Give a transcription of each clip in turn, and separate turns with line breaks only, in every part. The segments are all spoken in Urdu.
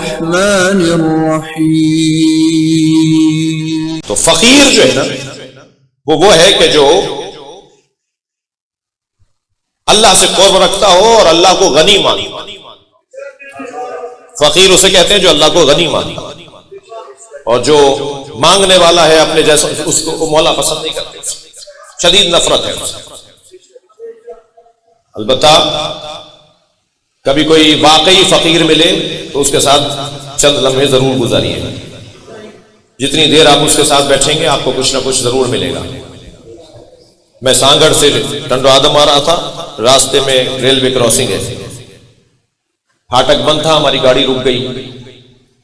الرحمن الرحیم.
تو فقیر جو ہے نا وہ ہے کہ جو اللہ سے قرب رکھتا ہو اور اللہ کو غنی مانے. فقیر اسے کہتے ہیں جو اللہ کو غنی مانے، اور جو مانگنے والا ہے اپنے جیسا اس کو مولا پسند نہیں کرتے، شدید نفرت ہے. البتہ کبھی کوئی واقعی فقیر ملے تو اس کے ساتھ چند لمحے ضرور گزاریے. جتنی دیر آپ اس کے ساتھ بیٹھیں گے آپ کو کچھ نہ کچھ ضرور ملے گا. میں سانگڑ سے ٹنڈو آدم آ رہا تھا، راستے میں ریلوے کراسنگ ہے، پھاٹک بند تھا، ہماری گاڑی رک گئی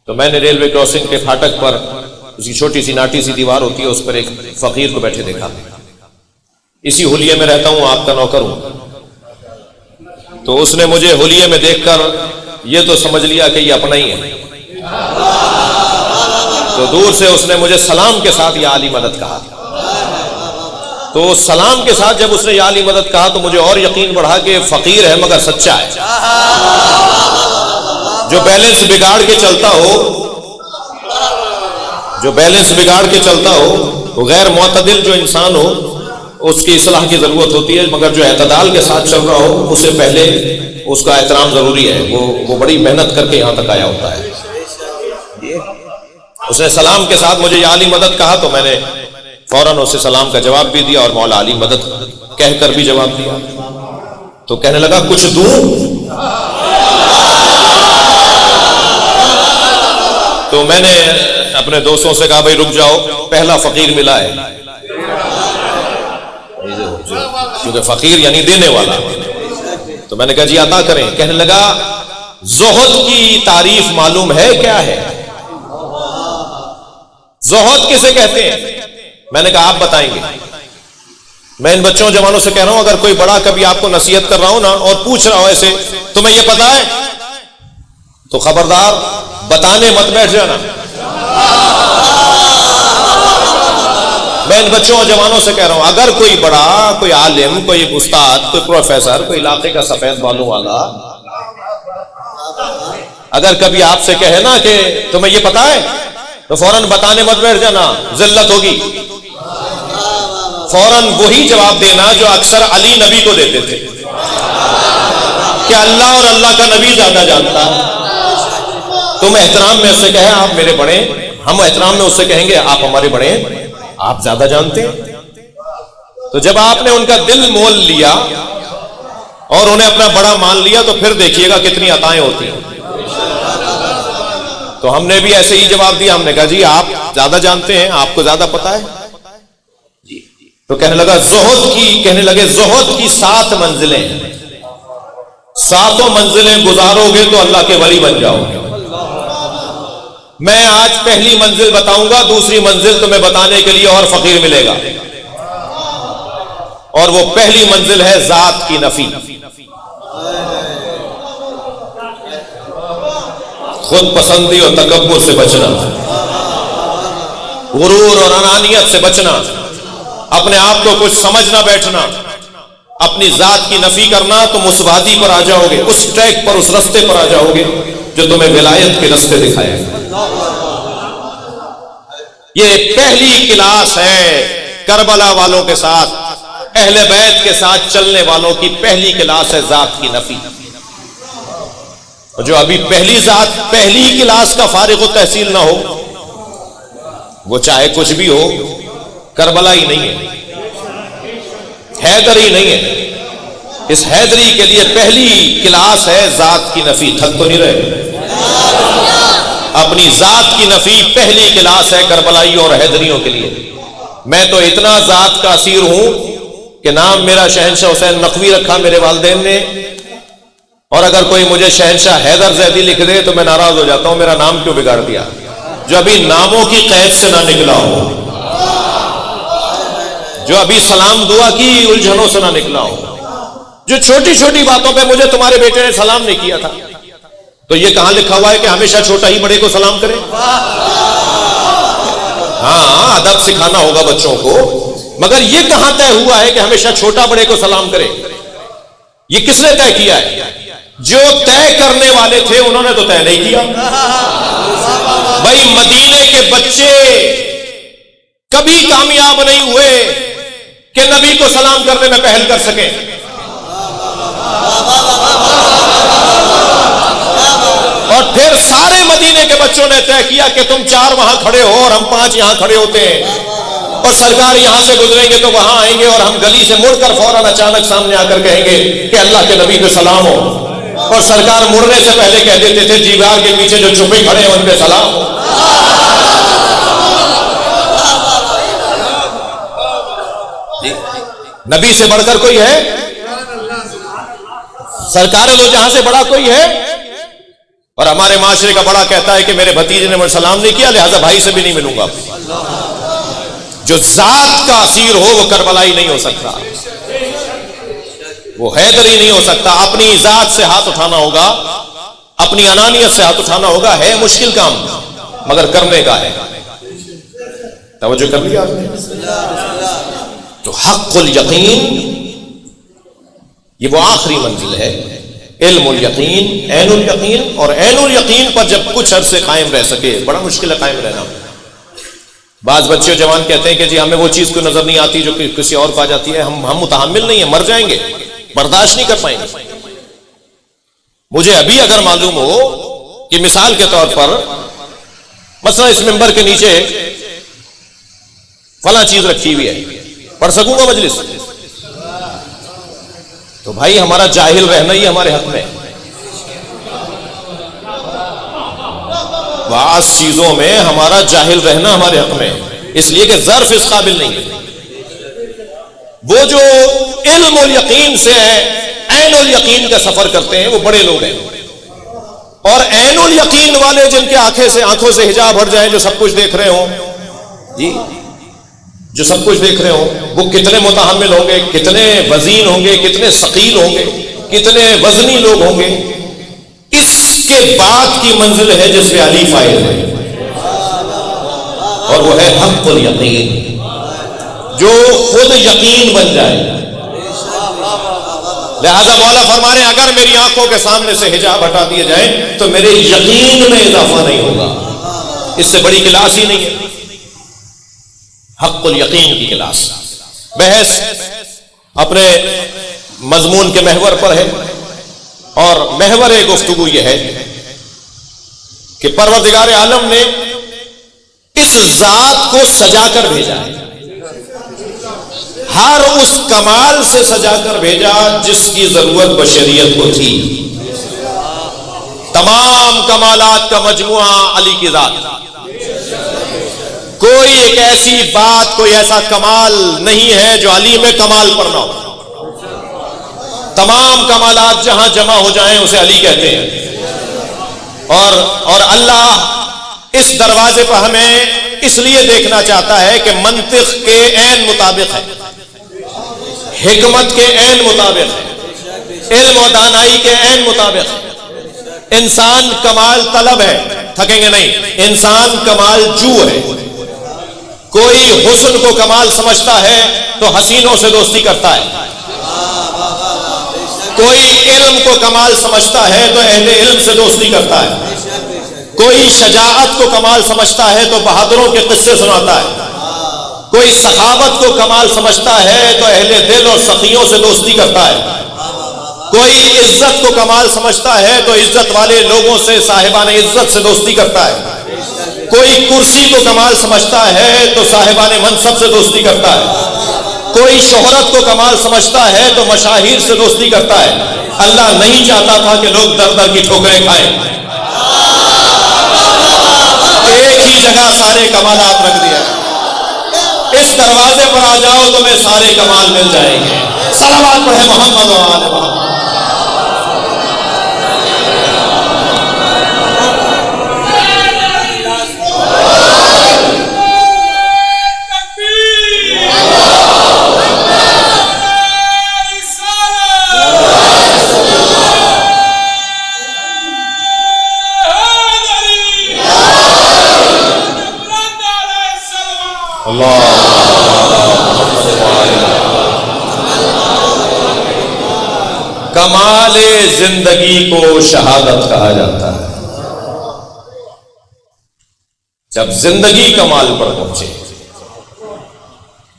تو میں نے ریلوے کراسنگ کے پھاٹک پر اس کی چھوٹی سی ناٹی سی دیوار ہوتی ہے، اس پر ایک فقیر کو بیٹھے دیکھا. اسی حلیے میں رہتا ہوں، آپ کا نوکر ہوں. تو اس نے مجھے حلیے میں دیکھ کر یہ تو سمجھ لیا کہ یہ اپنا ہی ہے، تو دور سے اس نے مجھے سلام کے ساتھ یا علی مدد کہا. تو سلام کے ساتھ جب اس نے یا علی مدد کہا تو مجھے اور یقین بڑھا کہ فقیر ہے مگر سچا ہے. جو بیلنس بگاڑ کے چلتا ہو، جو بیلنس بگاڑ کے چلتا ہو، وہ غیر معتدل جو انسان ہو اس کی اصلاح کی ضرورت ہوتی ہے، مگر جو اعتدال کے ساتھ چل رہا ہو اسے پہلے اس کا احترام ضروری ہے. وہ بڑی محنت کر کے یہاں تک آیا ہوتا ہے. اس نے سلام کے ساتھ مجھے یا علی مدد کہا تو میں نے فوراً اسے سلام کا جواب بھی دیا اور مولا علی مدد کہہ کر بھی جواب دیا. تو کہنے لگا کچھ دوں؟ تو میں نے اپنے دوستوں سے کہا بھائی رک جاؤ، پہلا فقیر ملا ہے، کیونکہ فقیر یعنی دینے والا. تو میں نے کہا جی عطا کریں. کہنے لگا زہد کی تعریف معلوم ہے کیا ہے؟ زہد کسے کہتے ہیں؟ میں نے کہا آپ بتائیں گے. میں ان بچوں جوانوں سے کہہ رہا ہوں اگر کوئی بڑا کبھی آپ کو نصیحت کر رہا ہوں نا اور پوچھ رہا ہو ایسے تمہیں یہ پتا ہے تو خبردار بتانے مت بیٹھ جانا. میں ان بچوں اور جوانوں سے کہہ رہا ہوں اگر کوئی بڑا، کوئی عالم، کوئی استاد، کوئی پروفیسر، کوئی علاقے کا سفید بالوں والا اگر کبھی آپ سے کہے نا کہ تمہیں یہ پتا ہے تو فوراً بتانے مت بیٹھ جانا، ذلت ہوگی. فوراً وہی جواب دینا جو اکثر علی نبی کو دیتے تھے کہ اللہ اور اللہ کا نبی زیادہ جانتا. تم احترام میں اس سے کہے آپ میرے بڑے، ہم احترام میں اس سے کہیں گے آپ ہمارے بڑے، آپ زیادہ جانتے ہیں. تو جب آپ نے ان کا دل مول لیا اور انہیں اپنا بڑا مان لیا تو پھر دیکھیے گا کتنی عطائیں ہوتی ہیں. تو ہم نے بھی ایسے ہی جواب دیا. ہم نے کہا جی آپ زیادہ جانتے ہیں، آپ کو زیادہ پتا ہے. تو کہنے لگے زہد کی 7 منزلیں، 7 منزلیں گزارو گے تو اللہ کے ولی بن جاؤ گے. میں آج پہلی منزل بتاؤں گا، دوسری منزل تمہیں بتانے کے لیے اور فقیر ملے گا، اور وہ پہلی منزل ہے ذات کی نفی. خود پسندی اور تکبر سے بچنا، غرور اور انانیت سے بچنا، اپنے آپ کو کچھ سمجھ نہ بیٹھنا، اپنی ذات کی نفی کرنا. تم اس وادی پر آ جاؤ گے، اس ٹریک پر، اس رستے پر آ جاؤ گے جو تمہیں ولایت کے رستے دکھائے گا. یہ پہلی کلاس ہے کربلا والوں کے ساتھ، اہل بیت کے ساتھ چلنے والوں کی پہلی کلاس ہے ذات کی نفی. جو ابھی پہلی کلاس کا فارغ التحصیل نہ ہو وہ چاہے کچھ بھی ہو، کربلا ہی نہیں ہے، حیدر ہی نہیں ہے. اس حیدری کے لیے پہلی کلاس ہے ذات کی نفی. تھک تو نہیں رہے؟ اپنی ذات کی نفی پہلی کلاس ہے کربلائیوں اور حیدریوں کے لیے. میں تو اتنا ذات کا اسیر ہوں کہ نام میرا شہنشاہ حسین نقوی رکھا میرے والدین نے، اور اگر کوئی مجھے شہنشاہ حیدر زیدی لکھ دے تو میں ناراض ہو جاتا ہوں، میرا نام کیوں بگاڑ دیا؟ جو ابھی ناموں کی قید سے نہ نکلا ہو، جو ابھی سلام دعا کی الجھنوں سے نہ نکلا ہو، جو چھوٹی چھوٹی باتوں پہ مجھے تمہارے بیٹے نے سلام نہیں کیا تھا. تو یہ کہاں لکھا ہوا ہے کہ ہمیشہ چھوٹا ہی بڑے کو سلام کرے؟ ہاں ادب سکھانا ہوگا بچوں کو، مگر یہ کہاں طے ہوا ہے کہ ہمیشہ چھوٹا بڑے کو سلام کرے؟ یہ کس نے طے کیا ہے؟ جو طے کرنے والے تھے انہوں نے تو طے نہیں کیا. بھائی مدینے کے بچے کبھی کامیاب نہیں ہوئے کہ نبی کو سلام کرنے میں پہل کر سکیں. اور پھر سارے مدینے کے بچوں نے طے کیا کہ تم 4 وہاں کھڑے ہو اور ہم 5 یہاں کھڑے ہوتے ہیں، اور سرکار یہاں سے گزریں گے تو وہاں آئیں گے، اور ہم گلی سے مڑ کر فوراً اچانک سامنے آ کر کہیں گے کہ اللہ کے نبی پہ سلام ہو. اور سرکار مڑنے سے پہلے کہہ دیتے تھے دیوار کے پیچھے جو چھپے کھڑے ہیں ان پہ سلام ہو. نبی سے بڑھ کر کوئی ہے؟ سرکار دو جہاں سے بڑا کوئی ہے؟ اور ہمارے معاشرے کا بڑا کہتا ہے کہ میرے بھتیجے نے مجھے سلام نہیں کیا لہذا بھائی سے بھی نہیں ملوں گا. جو ذات کا اسیر ہو وہ کربلائی نہیں ہو سکتا، وہ حیدری نہیں ہو سکتا. اپنی ذات سے ہاتھ اٹھانا ہوگا، اپنی انانیت سے ہاتھ اٹھانا ہوگا. ہے مشکل کام مگر کرنے کا ہے. توجہ کر لیا آپ نے؟ تو حق الیقین یہ وہ آخری منزل ہے. علم الیقین، عین الیقین. اور عین الیقین پر جب کچھ عرصے قائم رہ سکے، بڑا مشکل ہے قائم رہنا. بعض بچے جوان کہتے ہیں کہ جی ہمیں وہ چیز کوئی نظر نہیں آتی جو کہ کسی اور کو آ جاتی ہے، ہم متحمل نہیں ہیں، مر جائیں گے، برداشت نہیں کر پائیں گے. مجھے ابھی اگر معلوم ہو کہ مثال کے طور پر مثلا اس ممبر کے نیچے فلاں چیز رکھی ہوئی ہے، پڑھ سکوں گا مجلس؟ تو بھائی ہمارا جاہل رہنا ہی ہمارے حق میں. بعض چیزوں میں ہمارا جاہل رہنا ہمارے حق میں، اس لیے کہ ظرف اس قابل نہیں ہے. وہ جو علم الیقین سے عین الیقین کا سفر کرتے ہیں وہ بڑے لوگ ہیں. اور عین الیقین والے جن کے آنکھوں سے حجاب ہٹ جائے، جو سب کچھ دیکھ رہے ہوں، جی جو سب کچھ دیکھ رہے ہوں، وہ کتنے متحمل ہوں گے، کتنے وزین ہوں گے، کتنے ثقیل ہوں گے، کتنے وزنی لوگ ہوں گے. اس کے بعد کی منزل ہے جس پہ علی فائز ہے، اور وہ ہے حق الیقین، جو خود یقین بن جائے. لہذا مولا فرما رہے ہیں اگر میری آنکھوں کے سامنے سے حجاب ہٹا دیے جائیں تو میرے یقین میں اضافہ نہیں ہوگا. اس سے بڑی کلاس ہی نہیں ہے حق الیقین کی کلاس. بحث اپنے مضمون کے محور پر ہے، اور محور گفتگو یہ ہے کہ پروردگار عالم نے اس ذات کو سجا کر بھیجا ہے، ہر اس کمال سے سجا کر بھیجا جس کی ضرورت بشریت کو تھی. تمام کمالات کا مجموعہ علی کی ذات. کوئی ایک ایسی بات، کوئی ایسا کمال نہیں ہے جو علی میں کمال پر نہ ہو. تمام کمالات جہاں جمع ہو جائیں اسے علی کہتے ہیں. اور اللہ اس دروازے پر ہمیں اس لیے دیکھنا چاہتا ہے کہ منطق کے عین مطابق ہے، حکمت کے عین مطابق ہے، علم و دانائی کے عین مطابق ہے. انسان کمال طلب ہے، تھکیں گے نہیں. انسان کمال جو ہے. کوئی حسن کو کمال سمجھتا ہے تو حسینوں سے دوستی کرتا ہے. کوئی علم کو کمال سمجھتا ہے تو اہل علم سے دوستی کرتا ہے. کوئی شجاعت کو کمال سمجھتا ہے تو بہادروں کے قصے سناتا ہے. کوئی سخاوت کو کمال سمجھتا ہے تو اہل دل اور سخیوں سے دوستی کرتا ہے. کوئی عزت کو کمال سمجھتا ہے تو عزت والے لوگوں سے، صاحبان عزت سے دوستی کرتا ہے. کوئی کرسی کو کمال سمجھتا ہے تو صاحبان منصب سے دوستی کرتا ہے. کوئی شہرت کو کمال سمجھتا ہے تو مشاہیر سے دوستی کرتا ہے. اللہ نہیں چاہتا تھا کہ لوگ در در کی ٹھوکریں کھائیں. ایک ہی جگہ سارے کمالات رکھ دیا. اس دروازے پر آ جاؤ تمہیں سارے کمال مل جائیں گے. صلوات پڑھے محمد و آل محمد. کمال زندگی کو شہادت کہا جاتا ہے۔ جب زندگی کمال پر پہنچے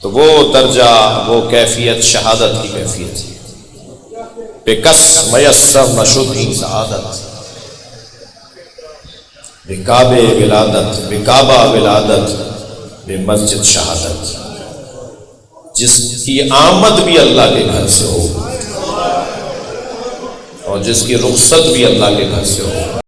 تو وہ درجہ، وہ کیفیت شہادت کی کیفیت ہے۔ بے کس میسر نشد ہی سعادت، بے کعبے ولادت، بے کعبہ ولادت، بے مسجد شہادت، جس کی آمد بھی اللہ کے گھر سے ہو اور جس کی رخصت بھی اللہ کے گھر سے ہو۔